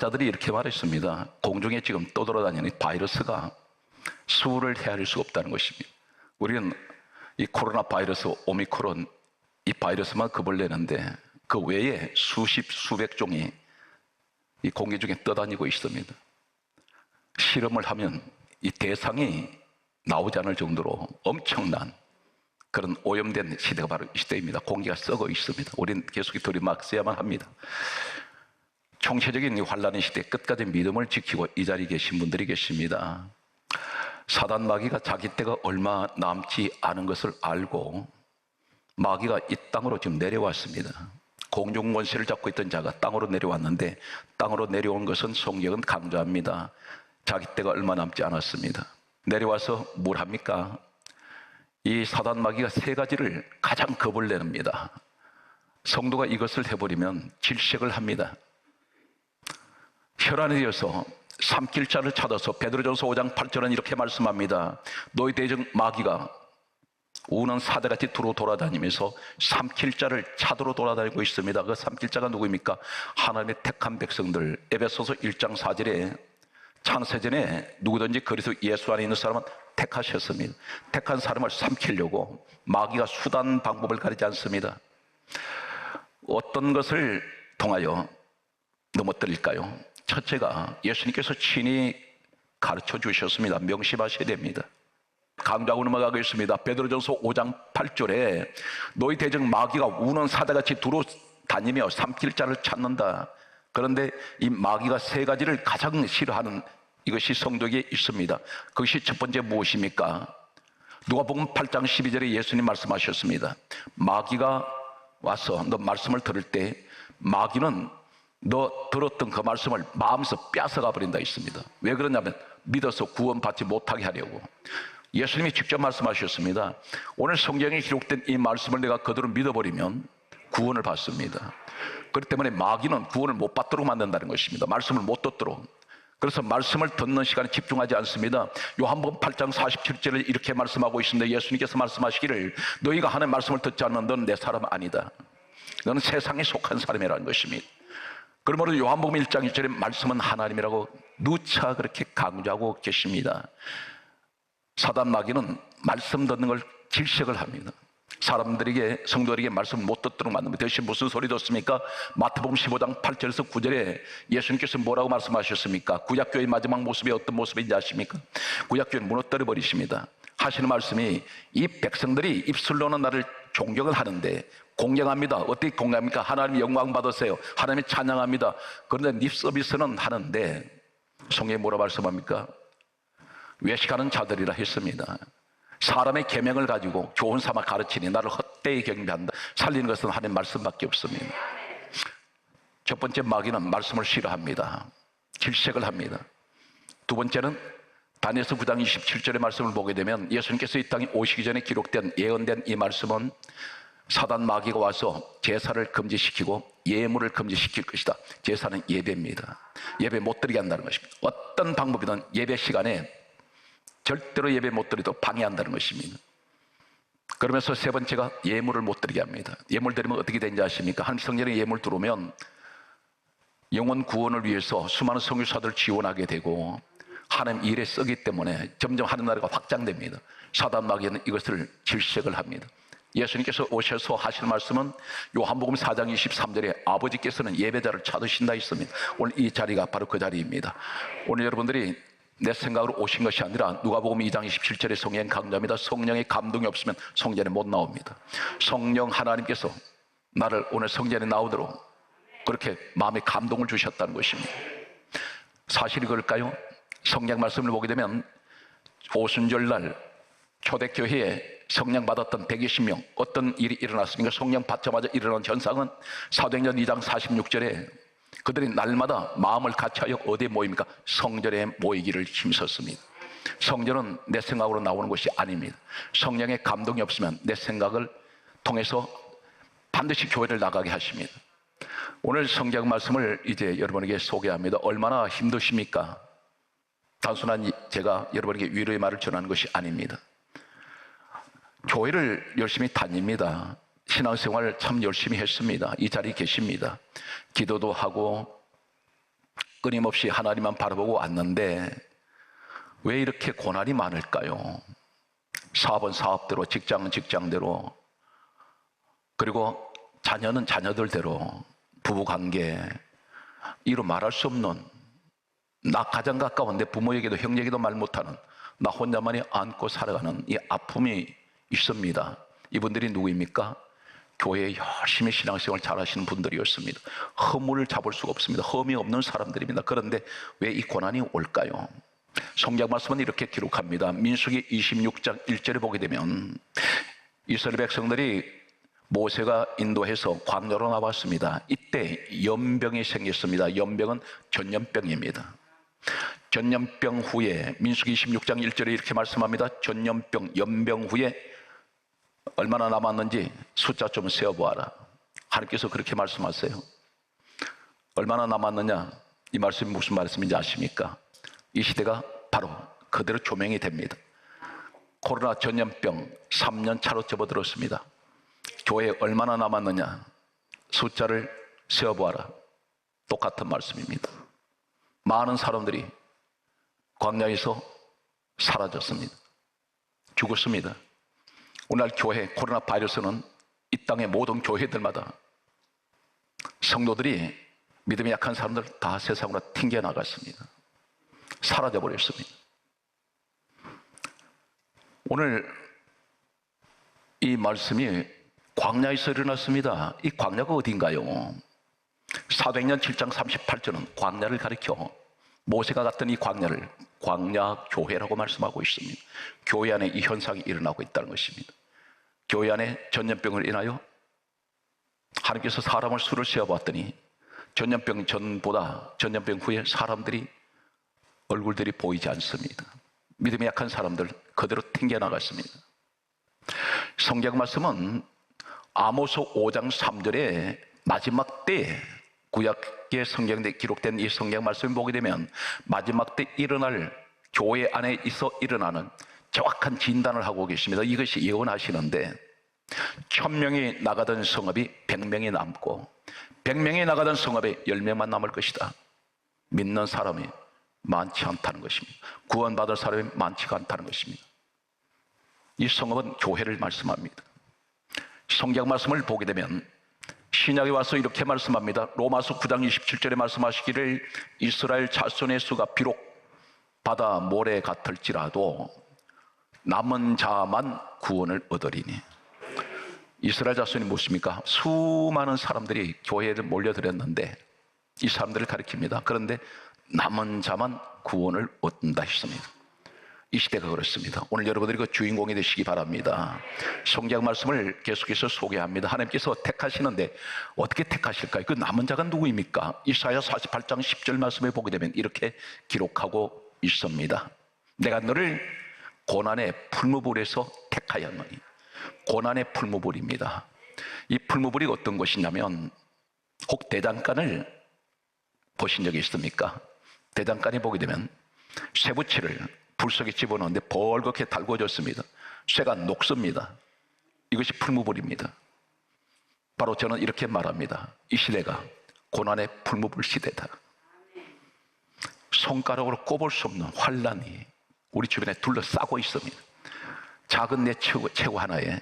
과학자들이 이렇게 말했습니다. 공중에 지금 떠돌아다니는 바이러스가 수를 헤아릴 수가 없다는 것입니다. 우리는 이 코로나 바이러스 오미크론 이 바이러스만 겁을 내는데 그 외에 수십 수백 종이 이 공기 중에 떠다니고 있습니다. 실험을 하면 이 대상이 나오지 않을 정도로 엄청난 그런 오염된 시대가 바로 이 시대입니다. 공기가 썩어 있습니다. 우리는 계속 들이마셔야만 합니다. 총체적인 이 환란의 시대 끝까지 믿음을 지키고 이 자리에 계신 분들이 계십니다. 사단 마귀가 자기 때가 얼마 남지 않은 것을 알고 마귀가 이 땅으로 지금 내려왔습니다. 공중 권세를 잡고 있던 자가 땅으로 내려왔는데 땅으로 내려온 것은 성경은 강조합니다. 자기 때가 얼마 남지 않았습니다. 내려와서 뭘 합니까? 이 사단 마귀가 세 가지를 가장 겁을 내립니다. 성도가 이것을 해버리면 질색을 합니다. 혈안에 이어서 삼킬 자를 찾아서 베드로전서 5장 8절은 이렇게 말씀합니다. 너희 대적 마귀가 우는 사대같이 두루 돌아다니면서 삼킬 자를 찾으러 돌아다니고 있습니다. 그 삼킬 자가 누구입니까? 하나님의 택한 백성들. 에베소서 1장 4절에 창세전에 누구든지 그리스도 예수 안에 있는 사람은 택하셨습니다. 택한 사람을 삼키려고 마귀가 수단 방법을 가리지 않습니다. 어떤 것을 통하여 넘어뜨릴까요? 첫째가 예수님께서 친히 가르쳐 주셨습니다. 명심하셔야 됩니다. 강조하고 넘어가겠습니다. 베드로전서 5장 8절에 너희 대적 마귀가 우는 사대같이 두루 다니며 삼킬 자를 찾는다. 그런데 이 마귀가 세 가지를 가장 싫어하는 이것이 성도에게 있습니다. 그것이 첫 번째 무엇입니까? 누가복음 8장 12절에 예수님 말씀하셨습니다. 마귀가 와서 너 말씀을 들을 때 마귀는 너 들었던 그 말씀을 마음에서 뺏어가 버린다 있습니다. 왜 그러냐면 믿어서 구원받지 못하게 하려고. 예수님이 직접 말씀하셨습니다. 오늘 성경에 기록된 이 말씀을 내가 그대로 믿어버리면 구원을 받습니다. 그렇기 때문에 마귀는 구원을 못 받도록 만든다는 것입니다. 말씀을 못 듣도록. 그래서 말씀을 듣는 시간에 집중하지 않습니다. 요한복음 8장 47절에 이렇게 말씀하고 있습니다. 예수님께서 말씀하시기를 너희가 하는 말씀을 듣지 않으면 너는 내 사람 아니다. 너는 세상에 속한 사람이라는 것입니다. 그러므로 요한복음 1장 1절에 말씀은 하나님이라고 누차 그렇게 강조하고 계십니다. 사단 마귀는 말씀 듣는 걸 질색을 합니다. 사람들에게, 성도들에게 말씀을 못 듣도록 만듭니다. 대신 무슨 소리 듣습니까? 마태복음 15장 8절에서 9절에 예수님께서 뭐라고 말씀하셨습니까? 구약교회의 마지막 모습이 어떤 모습인지 아십니까? 구약교회는 무너뜨려 버리십니다. 하시는 말씀이 이 백성들이 입술로는 나를 존경을 하는데 공경합니다. 어떻게 공경합니까? 하나님 영광 받으세요. 하나님 찬양합니다. 그런데 립 서비스는 하는데 성경에 뭐라 말씀합니까? 외식하는 자들이라 했습니다. 사람의 계명을 가지고 좋은 삼아 가르치니 나를 헛되이 경배한다. 살리는 것은 하나님 말씀밖에 없습니다. 첫 번째 마귀는 말씀을 싫어합니다. 질색을 합니다. 두 번째는 다니엘서 9장 27절의 말씀을 보게 되면 예수님께서 이 땅에 오시기 전에 기록된 예언된 이 말씀은 사단 마귀가 와서 제사를 금지시키고 예물을 금지시킬 것이다. 제사는 예배입니다. 예배 못 드리게 한다는 것입니다. 어떤 방법이든 예배 시간에 절대로 예배 못 드리도록 방해한다는 것입니다. 그러면서 세 번째가 예물을 못 드리게 합니다. 예물 드리면 어떻게 되는지 아십니까? 하나님 성전에 예물 들어오면 영혼 구원을 위해서 수많은 선교사들을 지원하게 되고 하나님 일에 쓰기 때문에 점점 하나님 나라가 확장됩니다. 사단 마귀는 이것을 질색을 합니다. 예수님께서 오셔서 하시는 말씀은 요한복음 4장 23절에 아버지께서는 예배자를 찾으신다 했습니다. 오늘 이 자리가 바로 그 자리입니다. 오늘 여러분들이 내 생각으로 오신 것이 아니라 누가복음 2장 27절에 성령 강조합니다. 성령의 감동이 없으면 성전에 못 나옵니다. 성령 하나님께서 나를 오늘 성전에 나오도록 그렇게 마음에 감동을 주셨다는 것입니다. 사실이 그럴까요? 성경 말씀을 보게 되면 오순절날 초대교회에 성령 받았던 120명 어떤 일이 일어났습니까? 성령 받자마자 일어난 현상은 사도행전 2장 46절에 그들이 날마다 마음을 같이하여 어디에 모입니까? 성전에 모이기를 힘썼습니다. 성전은 내 생각으로 나오는 것이 아닙니다. 성령의 감동이 없으면 내 생각을 통해서 반드시 교회를 나가게 하십니다. 오늘 성경 말씀을 이제 여러분에게 소개합니다. 얼마나 힘드십니까? 단순한 제가 여러분에게 위로의 말을 전하는 것이 아닙니다. 교회를 열심히 다닙니다. 신앙생활 참 열심히 했습니다. 이 자리에 계십니다. 기도도 하고 끊임없이 하나님만 바라보고 왔는데 왜 이렇게 고난이 많을까요? 사업은 사업대로, 직장은 직장대로, 그리고 자녀는 자녀들대로, 부부관계, 이루 말할 수 없는, 나 가장 가까운 내 부모에게도 형제에게도 말 못하는, 나 혼자만이 안고 살아가는 이 아픔이 있습니다. 이분들이 누구입니까? 교회에 열심히 신앙생활 잘하시는 분들이었습니다. 허물을 잡을 수가 없습니다. 흠이 없는 사람들입니다. 그런데 왜 이 고난이 올까요? 성경 말씀은 이렇게 기록합니다. 민수기 26장 1절에 보게 되면 이스라엘 백성들이 모세가 인도해서 광야로 나왔습니다. 이때 연병이 생겼습니다. 연병은 전염병입니다. 전염병 후에 민수기 26장 1절에 이렇게 말씀합니다. 전염병, 연병 후에 얼마나 남았는지 숫자 좀 세어보아라. 하나님께서 그렇게 말씀하세요. 얼마나 남았느냐? 이 말씀이 무슨 말씀인지 아십니까? 이 시대가 바로 그대로 조명이 됩니다. 코로나 전염병 3년 차로 접어들었습니다. 교회에 얼마나 남았느냐? 숫자를 세어보아라. 똑같은 말씀입니다. 많은 사람들이 광야에서 사라졌습니다. 죽었습니다. 오늘 교회, 코로나 바이러스는 이 땅의 모든 교회들마다 성도들이 믿음이 약한 사람들 다 세상으로 튕겨나갔습니다. 사라져버렸습니다. 오늘 이 말씀이 광야에서 일어났습니다. 이 광야가 어딘가요? 사도행전 7장 38절은 광야를 가리켜 모세가 갔던 이 광야를 광야 교회라고 말씀하고 있습니다. 교회 안에 이 현상이 일어나고 있다는 것입니다. 교회 안에 전염병을 인하여 하나님께서 사람을 수를 세어봤더니 전염병 전보다 전염병 후에 사람들이 얼굴들이 보이지 않습니다. 믿음이 약한 사람들 그대로 튕겨나갔습니다. 성경 말씀은 아모스 5장 3절에 마지막 때에 구약의 성경에 기록된 이 성경 말씀을 보게 되면 마지막 때 일어날 교회 안에 있어 일어나는 정확한 진단을 하고 계십니다. 이것이 예언하시는데 1000명이 나가던 성읍이 100명이 남고 100명이 나가던 성읍에 10명만 남을 것이다. 믿는 사람이 많지 않다는 것입니다. 구원받을 사람이 많지가 않다는 것입니다. 이 성읍은 교회를 말씀합니다. 성경 말씀을 보게 되면 신약에 와서 이렇게 말씀합니다. 로마서 9장 27절에 말씀하시기를 이스라엘 자손의 수가 비록 바다 모래 같을지라도 남은 자만 구원을 얻으리니. 이스라엘 자손이 무엇입니까? 수많은 사람들이 교회를 몰려들었는데 이 사람들을 가리킵니다. 그런데 남은 자만 구원을 얻는다 했습니다. 이 시대가 그렇습니다. 오늘 여러분들이 그 주인공이 되시기 바랍니다. 성경 말씀을 계속해서 소개합니다. 하나님께서 택하시는데 어떻게 택하실까요? 그 남은 자가 누구입니까? 이사야 48장 10절 말씀에 보게 되면 이렇게 기록하고 있습니다. 내가 너를 고난의 풀무불에서 택하였노니. 고난의 풀무불입니다. 이 풀무불이 어떤 것이냐면 혹 대장간을 보신 적이 있습니까? 대장간에 보게 되면 쇠붙이를 불 속에 집어넣는데 벌겋게 달궈졌습니다. 쇠가 녹습니다. 이것이 풀무불입니다. 바로 저는 이렇게 말합니다. 이 시대가 고난의 풀무불 시대다. 손가락으로 꼽을 수 없는 환란이 우리 주변에 둘러싸고 있습니다. 작은 내 체구 하나에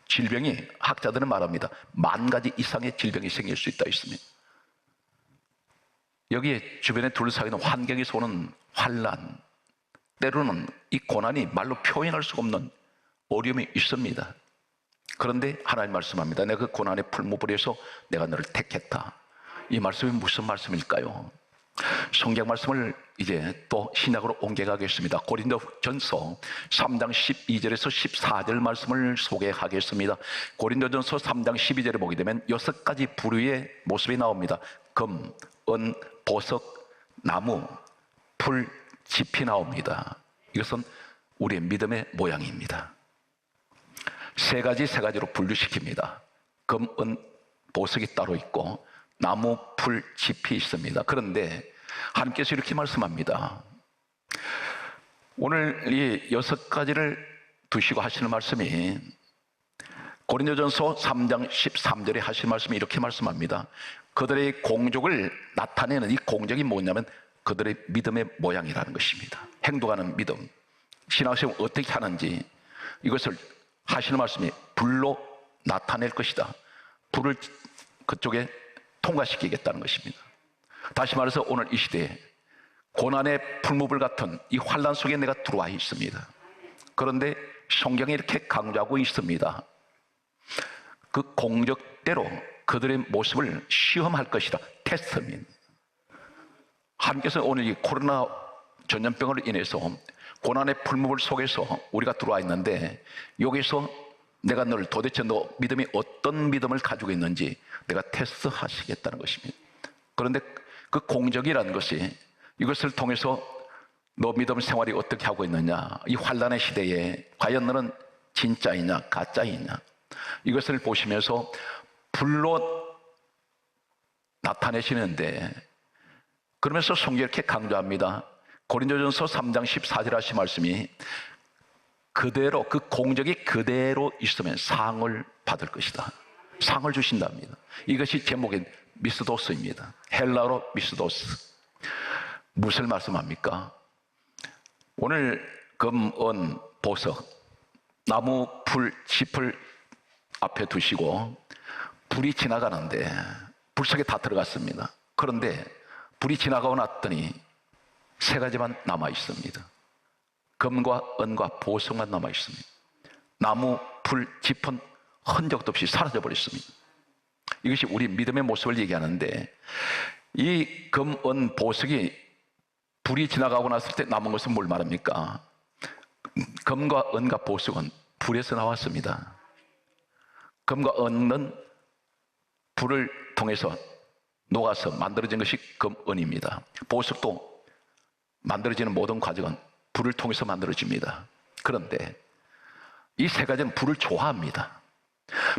질병이, 학자들은 말합니다. 10,000가지 이상의 질병이 생길 수 있다 했습니다. 여기에 주변에 둘러싸여 있는 환경에서 오는 환란, 때로는 이 고난이 말로 표현할 수가 없는 어려움이 있습니다. 그런데 하나님 말씀합니다. 내가 그 고난의 풀무불에서 내가 너를 택했다. 이 말씀이 무슨 말씀일까요? 성경 말씀을 이제 또 신약으로 옮겨가겠습니다. 고린도전서 3장 12절에서 14절 말씀을 소개하겠습니다. 고린도전서 3장 12절에 보게 되면 6가지 부류의 모습이 나옵니다. 금, 은, 보석, 나무, 풀, 짚이 나옵니다. 이것은 우리의 믿음의 모양입니다. 세 가지로 분류시킵니다. 금, 은, 보석이 따로 있고 나무, 풀, 짚이 있습니다. 그런데 하나님께서 이렇게 말씀합니다. 오늘 이 6가지를 두시고 하시는 말씀이 고린도전서 3장 13절에 하신 말씀이 이렇게 말씀합니다. 그들의 공적을 나타내는 이 공적이 뭐냐면 그들의 믿음의 모양이라는 것입니다. 행동하는 믿음, 신앙생활 어떻게 하는지 이것을 하시는 말씀이 불로 나타낼 것이다. 불을 그쪽에 통과시키겠다는 것입니다. 다시 말해서 오늘 이 시대에 고난의 풀무불 같은 이 환난 속에 내가 들어와 있습니다. 그런데 성경이 이렇게 강조하고 있습니다. 그 공적대로 그들의 모습을 시험할 것이다. 테스트입니다. 하나님께서 오늘 이 코로나 전염병으로 인해서 고난의 풀무불 속에서 우리가 들어와 있는데 여기서 내가 너를 도대체 너 믿음이 어떤 믿음을 가지고 있는지 내가 테스트하시겠다는 것입니다. 그런데 그 공적이라는 것이 이것을 통해서 너 믿음 생활이 어떻게 하고 있느냐, 이 환난의 시대에 과연 너는 진짜이냐 가짜이냐 이것을 보시면서 불로 나타내시는데, 그러면서 성경이 이렇게 강조합니다. 고린도전서 3장 14절 하신 말씀이 그대로 그 공적이 그대로 있으면 상을 받을 것이다. 상을 주신답니다. 이것이 제목인 미스도스입니다. 헬라어로 미스도스. 무엇을 말씀합니까? 오늘 금, 은, 보석, 나무, 풀, 짚을 앞에 두시고 불이 지나가는데 불 속에 다 들어갔습니다. 그런데 불이 지나가고 났더니 세 가지만 남아 있습니다. 금과 은과 보석만 남아 있습니다. 나무, 풀, 짚은 흔적도 없이 사라져 버렸습니다. 이것이 우리 믿음의 모습을 얘기하는데, 이 금, 은, 보석이 불이 지나가고 났을 때 남은 것은 뭘 말합니까? 금과 은과 보석은 불에서 나왔습니다. 금과 은은 불을 통해서 녹아서 만들어진 것이 금, 은입니다. 보석도 만들어지는 모든 과정은 불을 통해서 만들어집니다. 그런데 이 세 가지는 불을 좋아합니다.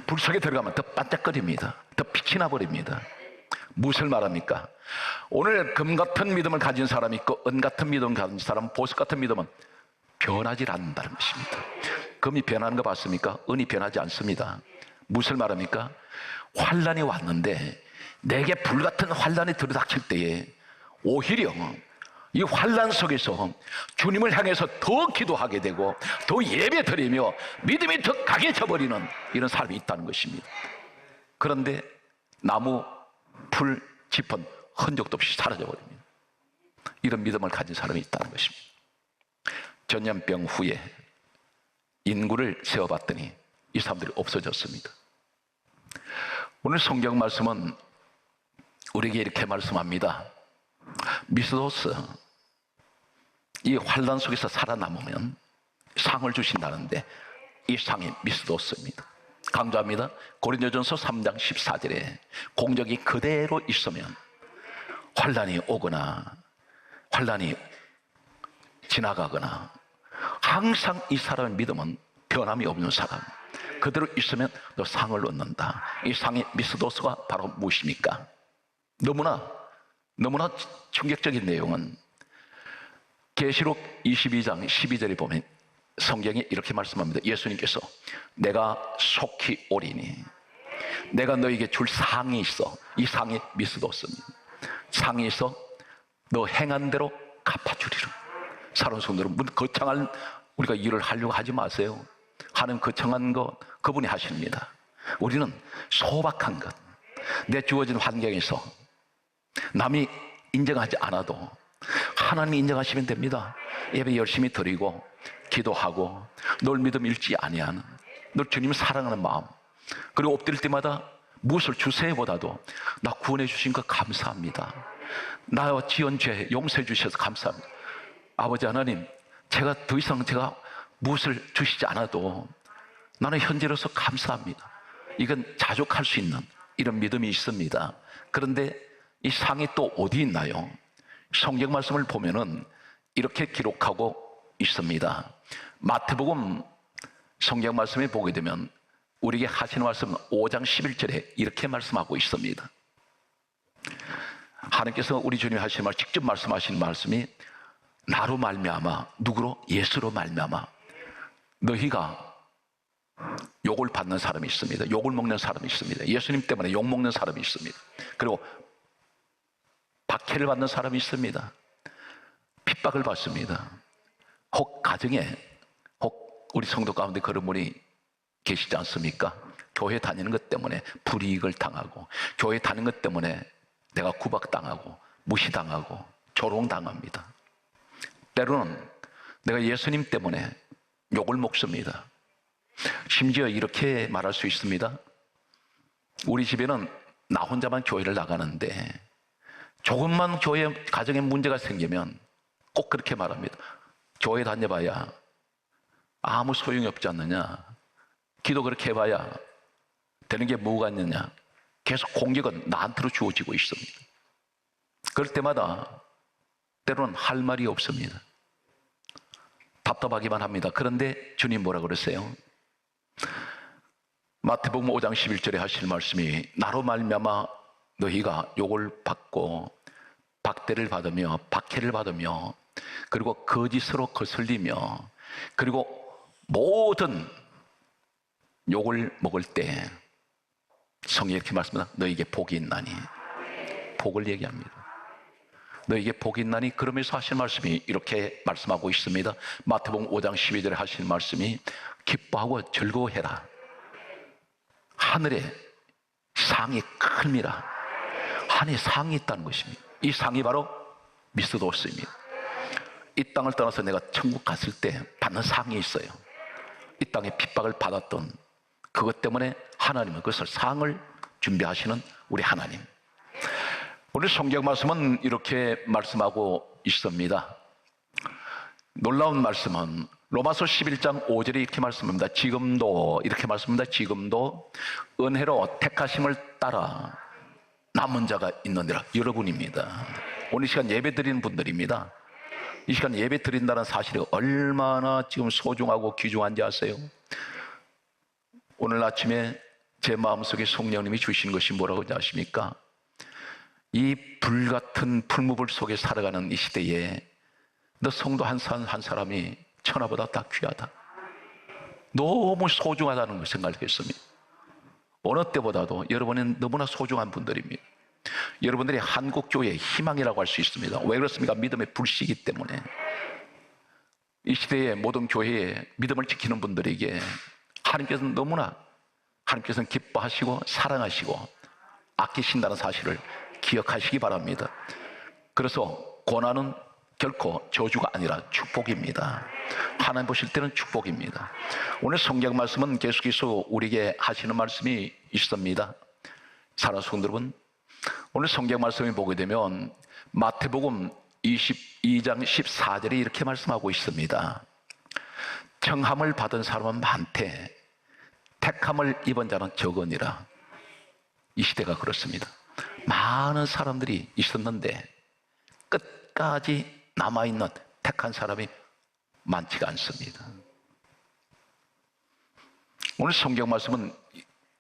불 속에 들어가면 더 반짝거립니다. 더 빛이 나버립니다. 무엇을 말합니까? 오늘 금 같은 믿음을 가진 사람이 있고 은 같은 믿음을 가진 사람, 보석 같은 믿음은 변하지 않는다는 것입니다. 금이 변하는 거 봤습니까? 은이 변하지 않습니다. 무엇을 말합니까? 환난이 왔는데 내게 불같은 환난이 들이닥칠 때에 오히려 이 환난 속에서 주님을 향해서 더 기도하게 되고 더 예배 드리며 믿음이 더 강해져 버리는 이런 사람이 있다는 것입니다. 그런데 나무, 풀, 짚은 흔적도 없이 사라져 버립니다. 이런 믿음을 가진 사람이 있다는 것입니다. 전염병 후에 인구를 세어봤더니 이 사람들이 없어졌습니다. 오늘 성경 말씀은 우리에게 이렇게 말씀합니다. 미스도스, 이 환난 속에서 살아남으면 상을 주신다는데 이 상이 미스도스입니다. 강조합니다. 고린도전서 3장 14절에 공적이 그대로 있으면 환난이 오거나 환난이 지나가거나 항상 이 사람의 믿음은 변함이 없는 사람, 그대로 있으면 너 상을 얻는다. 이 상의 미스도스가 바로 무엇입니까? 너무나 충격적인 내용은 계시록 22장 12절에 보면 성경이 이렇게 말씀합니다. 예수님께서 내가 속히 오리니 내가 너에게 줄 상이 있어. 이 상이 미스도스입니다. 상이 있어 너 행한 대로 갚아주리라. 사랑하는 성도들, 거창한 우리가 일을 하려고 하지 마세요. 하는 거창한 것 그분이 하십니다. 우리는 소박한 것, 내 주어진 환경에서 남이 인정하지 않아도 하나님이 인정하시면 됩니다. 예배 열심히 드리고 기도하고 널 믿음 잃지 아니하는, 널 주님 사랑하는 마음, 그리고 엎드릴 때마다 무엇을 주세요보다도 나 구원해 주신 것 감사합니다. 나 지은 죄 용서해 주셔서 감사합니다. 아버지 하나님, 제가 더 이상 제가 무엇을 주시지 않아도 나는 현재로서 감사합니다. 이건 자족할 수 있는 이런 믿음이 있습니다. 그런데 이 상이 또 어디 있나요? 성경 말씀을 보면은 이렇게 기록하고 있습니다. 마태복음 성경 말씀에 보게 되면 우리에게 하시는 말씀은 5장 11절에 이렇게 말씀하고 있습니다. 하나님께서 우리 주님 하시는 말, 직접 말씀하시는 말씀이 나로 말미암아, 누구로? 예수로 말미암아 너희가 욕을 받는 사람이 있습니다. 욕을 먹는 사람이 있습니다. 예수님 때문에 욕 먹는 사람이 있습니다. 그리고 박해를 받는 사람이 있습니다. 핍박을 받습니다. 혹 가정에, 혹 우리 성도 가운데 그런 분이 계시지 않습니까? 교회 다니는 것 때문에 불이익을 당하고, 교회 다니는 것 때문에 내가 구박당하고 무시당하고 조롱당합니다. 때로는 내가 예수님 때문에 욕을 먹습니다. 심지어 이렇게 말할 수 있습니다. 우리 집에는 나 혼자만 교회를 나가는데 조금만 교회 가정에 문제가 생기면 꼭 그렇게 말합니다. 교회 다녀봐야 아무 소용이 없지 않느냐, 기도 그렇게 해봐야 되는 게 뭐가 있느냐, 계속 공격은 나한테로 주어지고 있습니다. 그럴 때마다 때로는 할 말이 없습니다. 답답하기만 합니다. 그런데 주님 뭐라 그러세요? 마태복음 5장 11절에 하실 말씀이 나로 말미암아 너희가 욕을 받고 박대를 받으며 박해를 받으며 그리고 거짓으로 거슬리며 그리고 모든 욕을 먹을 때 성경이 이렇게 말씀합니다. 너희에게 복이 있나니. 복을 얘기합니다. 너희에게 복이 있나니. 그러면서 하실 말씀이 이렇게 말씀하고 있습니다. 마태복음 5장 12절에 하실 말씀이 기뻐하고 즐거워해라. 하늘에 상이 큽니다. 하늘에 상이 있다는 것입니다. 이 상이 바로 미스도스입니다. 이 땅을 떠나서 내가 천국 갔을 때 받는 상이 있어요. 이 땅에 핍박을 받았던 그것 때문에 하나님은 그것을 상을 준비하시는 우리 하나님. 오늘 성경 말씀은 이렇게 말씀하고 있습니다. 놀라운 말씀은 로마서 11장 5절에 이렇게 말씀합니다. 지금도 이렇게 말씀합니다. 지금도 은혜로 택하심을 따라 남은 자가 있느니라. 여러분입니다. 오늘 시간 예배 드리는 분들입니다. 이 시간 예배 드린다는 사실이 얼마나 지금 소중하고 귀중한지 아세요? 오늘 아침에 제 마음속에 성령님이 주신 것이 뭐라고 아십니까? 이 불같은 풀무불 속에 살아가는 이 시대에 너 성도 한 사람이 천하보다 다 귀하다. 너무 소중하다는 걸 생각했습니다. 어느 때보다도 여러분은 너무나 소중한 분들입니다. 여러분들이 한국교회의 희망이라고 할 수 있습니다. 왜 그렇습니까? 믿음의 불씨이기 때문에. 이 시대의 모든 교회에 믿음을 지키는 분들에게 하나님께서는 너무나 하나님께서는 기뻐하시고 사랑하시고 아끼신다는 사실을 기억하시기 바랍니다. 그래서 고난은 결코 저주가 아니라 축복입니다. 하나님 보실 때는 축복입니다. 오늘 성경 말씀은 계속해서 우리에게 하시는 말씀이 있습니다. 사랑하는 성도 여러분, 오늘 성경 말씀을 보게 되면 마태복음 22장 14절에 이렇게 말씀하고 있습니다. 청함을 받은 사람은 많되 택함을 입은 자는 적으니라. 이 시대가 그렇습니다. 많은 사람들이 있었는데 끝까지 남아있는 택한 사람이 많지가 않습니다. 오늘 성경 말씀은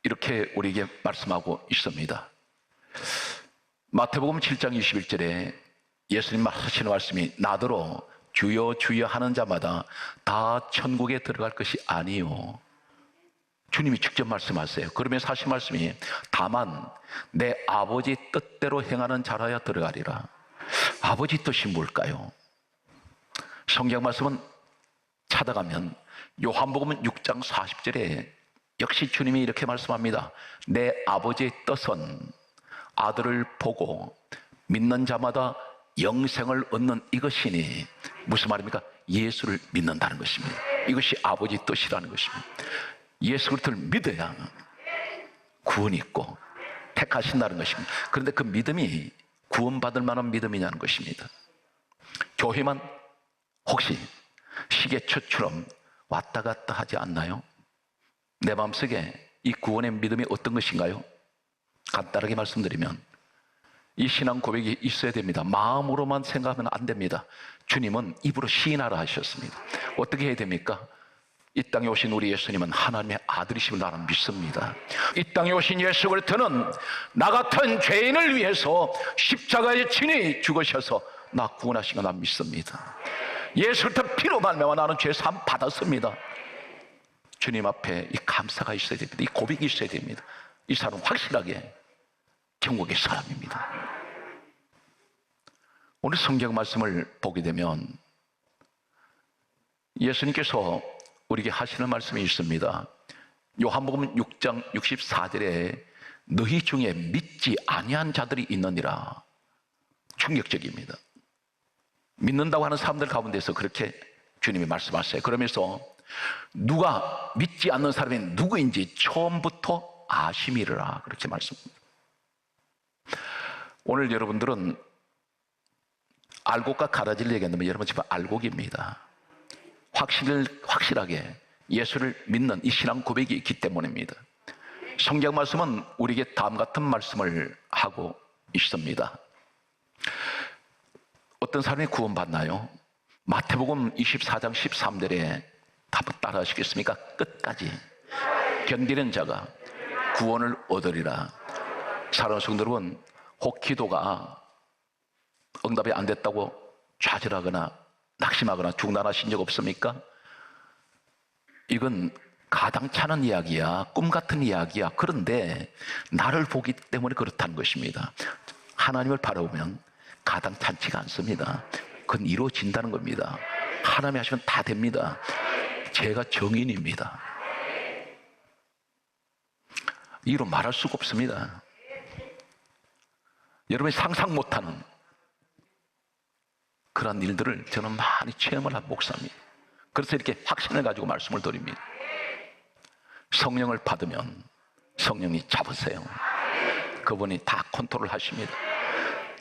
이렇게 우리에게 말씀하고 있습니다. 마태복음 7장 21절에 예수님 하시는 말씀이 나더러 주여 주여 하는 자마다 다 천국에 들어갈 것이 아니요. 주님이 직접 말씀하세요. 그러면서 하신 말씀이 다만 내 아버지 뜻대로 행하는 자라야 들어가리라. 아버지 뜻이 뭘까요? 성경 말씀은 찾아가면 요한복음 6장 40절에 역시 주님이 이렇게 말씀합니다. 내 아버지의 뜻은 아들을 보고 믿는 자마다 영생을 얻는 이것이니. 무슨 말입니까? 예수를 믿는다는 것입니다. 이것이 아버지 뜻이라는 것입니다. 예수 그리스도를 믿어야 구원이 있고 택하신다는 것입니다. 그런데 그 믿음이 구원받을 만한 믿음이냐는 것입니다. 교회만 혹시 시계초처럼 왔다 갔다 하지 않나요? 내 마음속에 이 구원의 믿음이 어떤 것인가요? 간단하게 말씀드리면 이 신앙 고백이 있어야 됩니다. 마음으로만 생각하면 안 됩니다. 주님은 입으로 시인하라 하셨습니다. 어떻게 해야 됩니까? 이 땅에 오신 우리 예수님은 하나님의 아들이심을 나는 믿습니다. 이 땅에 오신 예수 그리스도는 나 같은 죄인을 위해서 십자가에 친히 죽으셔서 나 구원하신 거 난 믿습니다. 예수 그리스도 피로 말미암아 나는 죄 사함 받았습니다. 주님 앞에 이 감사가 있어야 됩니다. 이 고백이 있어야 됩니다. 이 사람은 확실하게 천국의 사람입니다. 오늘 성경 말씀을 보게 되면 예수님께서 우리에게 하시는 말씀이 있습니다. 요한복음 6장 64절에 너희 중에 믿지 아니한 자들이 있느니라. 충격적입니다. 믿는다고 하는 사람들 가운데서 그렇게 주님이 말씀하세요. 그러면서 누가 믿지 않는 사람이 누구인지 처음부터 아심이라 그렇게 말씀합니다. 오늘 여러분들은 알곡과 가라지를 얘기한다면 여러분 지금 알곡입니다. 확실하게 예수를 믿는 이 신앙 고백이 있기 때문입니다. 성경 말씀은 우리에게 다음 같은 말씀을 하고 있습니다. 어떤 사람이 구원받나요? 마태복음 24장 13절에 한번 따라 하시겠습니까? 끝까지 견디는 자가 구원을 얻으리라. 사랑하는 성도 여러분, 혹 기도가 응답이 안 됐다고 좌절하거나 낙심하거나 중단하신 적 없습니까? 이건 가당찮은 이야기야, 꿈 같은 이야기야. 그런데 나를 보기 때문에 그렇다는 것입니다. 하나님을 바라보면 가당찮지가 않습니다. 그건 이루어진다는 겁니다. 하나님이 하시면 다 됩니다. 제가 정인입니다. 이로 말할 수가 없습니다. 여러분이 상상 못하는 그런 일들을 저는 많이 체험을 한 목사입니다. 그래서 이렇게 확신을 가지고 말씀을 드립니다. 성령을 받으면 성령이 잡으세요. 그분이 다 컨트롤 하십니다.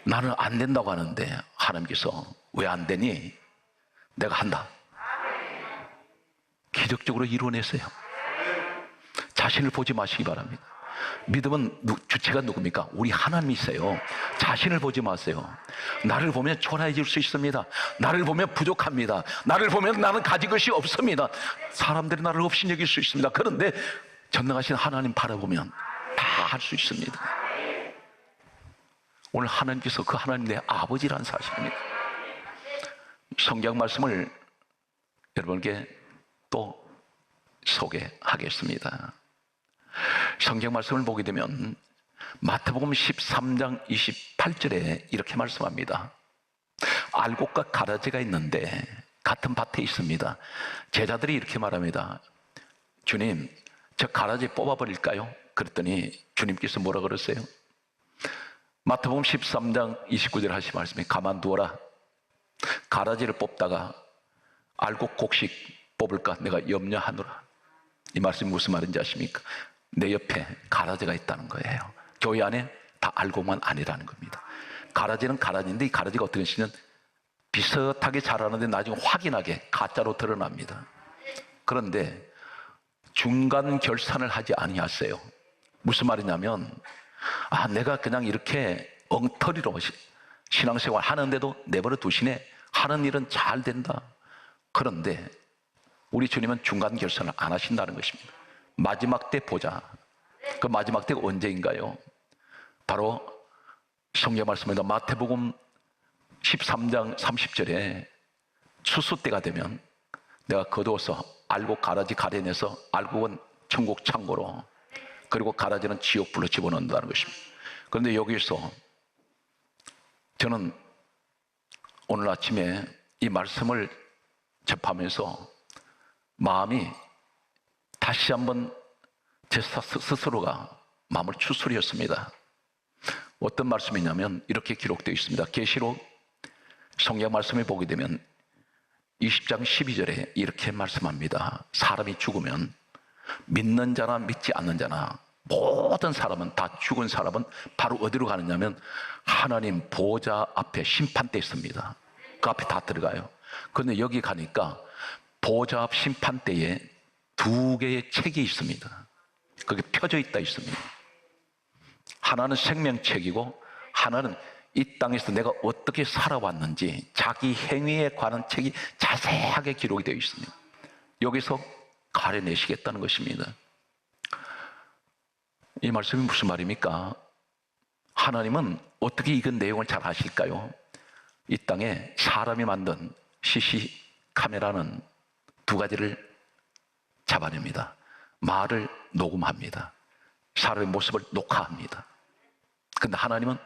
나는 안 된다고 하는데 하나님께서 왜 안 되니? 내가 한다. 기적적으로 이루어내세요. 자신을 보지 마시기 바랍니다. 믿음은 주체가 누굽니까? 우리 하나님이세요. 자신을 보지 마세요. 나를 보면 초라해질 수 있습니다. 나를 보면 부족합니다. 나를 보면 나는 가진 것이 없습니다. 사람들이 나를 없이 여길 수 있습니다. 그런데 전능하신 하나님 바라보면 다 할 수 있습니다. 오늘 하나님께서 그 하나님 내 아버지라는 사실입니다. 성경 말씀을 여러분께 또 소개하겠습니다. 성경 말씀을 보게 되면 마태복음 13장 28절에 이렇게 말씀합니다. 알곡과 가라지가 있는데 같은 밭에 있습니다. 제자들이 이렇게 말합니다. 주님, 저 가라지 뽑아버릴까요? 그랬더니 주님께서 뭐라 그러세요? 마태복음 13장 29절 하신 말씀에 가만두어라. 가라지를 뽑다가 알곡 곡식 뽑을까 내가 염려하노라. 이 말씀이 무슨 말인지 아십니까? 내 옆에 가라지가 있다는 거예요. 교회 안에 다 알곡만 아니라는 겁니다. 가라지는 가라지인데 이 가라지가 어떻게 되시면 비슷하게 자라는데 나중에 확인하게 가짜로 드러납니다. 그런데 중간 결산을 하지 아니하세요. 무슨 말이냐면 내가 그냥 이렇게 엉터리로 신앙생활 하는데도 내버려 두시네. 하는 일은 잘 된다. 그런데 우리 주님은 중간 결산을 안 하신다는 것입니다. 마지막 때 보자. 그 마지막 때가 언제인가요? 바로 성경 말씀입니다. 마태복음 13장 30절에 추수 때가 되면 내가 거두어서 알곡 가라지 가려내서 알곡은 천국 창고로 그리고 가라지는 지옥불로 집어넣는다는 것입니다. 그런데 여기서 저는 오늘 아침에 이 말씀을 접하면서 마음이 다시 한번 제 스스로가 마음을 추스렸습니다. 어떤 말씀이냐면 이렇게 기록되어 있습니다. 계시록 성경 말씀을 보게 되면 20장 12절에 이렇게 말씀합니다. 사람이 죽으면 믿는 자나 믿지 않는 자나 모든 사람은 다 죽은 사람은 바로 어디로 가느냐면 하나님 보좌 앞에 심판대에 있습니다. 그 앞에 다 들어가요. 그런데 여기 가니까 보좌 앞 심판대에 두 개의 책이 있습니다. 그게 펴져 있다 있습니다. 하나는 생명책이고 하나는 이 땅에서 내가 어떻게 살아왔는지 자기 행위에 관한 책이 자세하게 기록이 되어 있습니다. 여기서 가려내시겠다는 것입니다. 이 말씀이 무슨 말입니까? 하나님은 어떻게 이건 내용을 잘 아실까요? 이 땅에 사람이 만든 CC 카메라는 두 가지를 잡아냅니다. 말을 녹음합니다. 사람의 모습을 녹화합니다. 근데 하나님은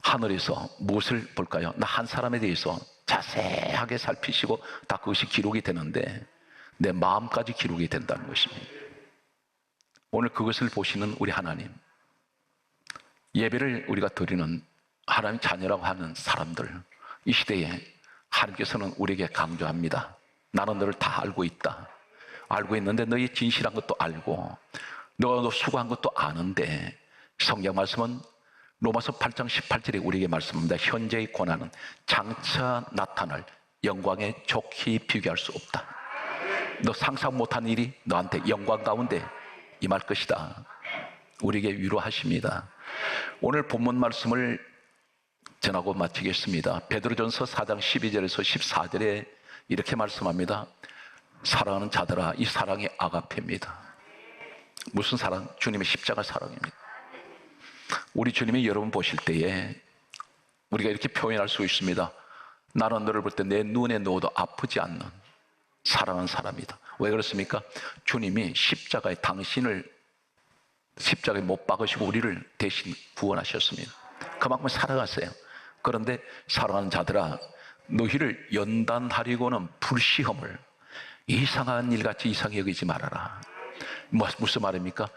하늘에서 무엇을 볼까요? 나 한 사람에 대해서 자세하게 살피시고 다 그것이 기록이 되는데 내 마음까지 기록이 된다는 것입니다. 오늘 그것을 보시는 우리 하나님, 예배를 우리가 드리는 하나님 자녀라고 하는 사람들, 이 시대에 하나님께서는 우리에게 강조합니다. 나는 너를 다 알고 있다. 알고 있는데 너의 진실한 것도 알고 너가 수고한 것도 아는데, 성경 말씀은 로마서 8장 18절에 우리에게 말씀합니다. 현재의 고난은 장차 나타날 영광에 좋게 비교할 수 없다. 너 상상 못한 일이 너한테 영광 가운데 임할 것이다. 우리에게 위로하십니다. 오늘 본문 말씀을 전하고 마치겠습니다. 베드로전서 4장 12절에서 14절에 이렇게 말씀합니다. 사랑하는 자들아, 이 사랑이 아가페입니다. 무슨 사랑? 주님의 십자가 사랑입니다. 우리 주님이 여러분 보실 때에 우리가 이렇게 표현할 수 있습니다. 나는 너를 볼 때 내 눈에 넣어도 아프지 않는 사랑하는 사람이다. 왜 그렇습니까? 주님이 십자가에 당신을 십자가에 못 박으시고 우리를 대신 구원하셨습니다. 그만큼 사랑하세요. 그런데 사랑하는 자들아, 너희를 연단하려고는 불시험을 이상한 일같이 이상히 여기지 말아라. 무슨 말입니까?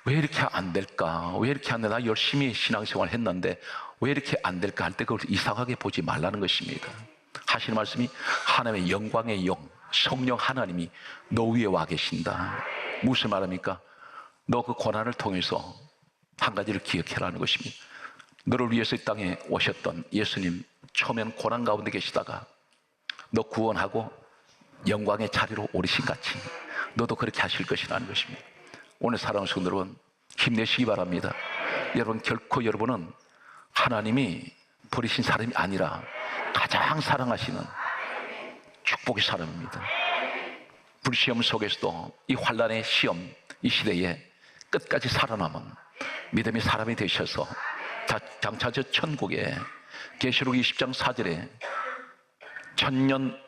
왜 이렇게 안 될까? 왜 이렇게 안 돼? 나 열심히 신앙생활 했는데 왜 이렇게 안 될까 할 때 그걸 이상하게 보지 말라는 것입니다. 하시는 말씀이 하나님의 영광의 영, 성령 하나님이 너 위에 와 계신다. 무슨 말입니까? 너 그 고난을 통해서 한 가지를 기억해라는 것입니다. 너를 위해서 이 땅에 오셨던 예수님, 처음엔 고난 가운데 계시다가 너 구원하고 영광의 자리로 오르신 같이 너도 그렇게 하실 것이라는 것입니다. 오늘 사랑하는 성도 여러분, 힘내시기 바랍니다. 여러분, 결코 여러분은 하나님이 버리신 사람이 아니라 가장 사랑하시는 축복의 사람입니다. 불시험 속에서도 이 환난의 시험, 이 시대에 끝까지 살아남은 믿음의 사람이 되셔서 장차 저 천국에 계시록 20장 4절에 천년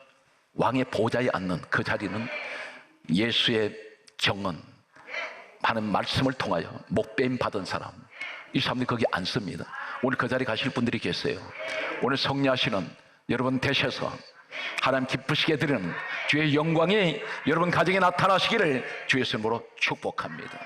왕의 보좌에 앉는 그 자리는 예수의 경언, 하는 말씀을 통하여 목배임 받은 사람, 이 사람들이 거기 앉습니다. 오늘 그 자리 가실 분들이 계세요. 오늘 성례하시는 여러분 되셔서 하나님 기쁘시게 드리는 주의 영광이 여러분 가정에 나타나시기를 주의 이름으로 축복합니다.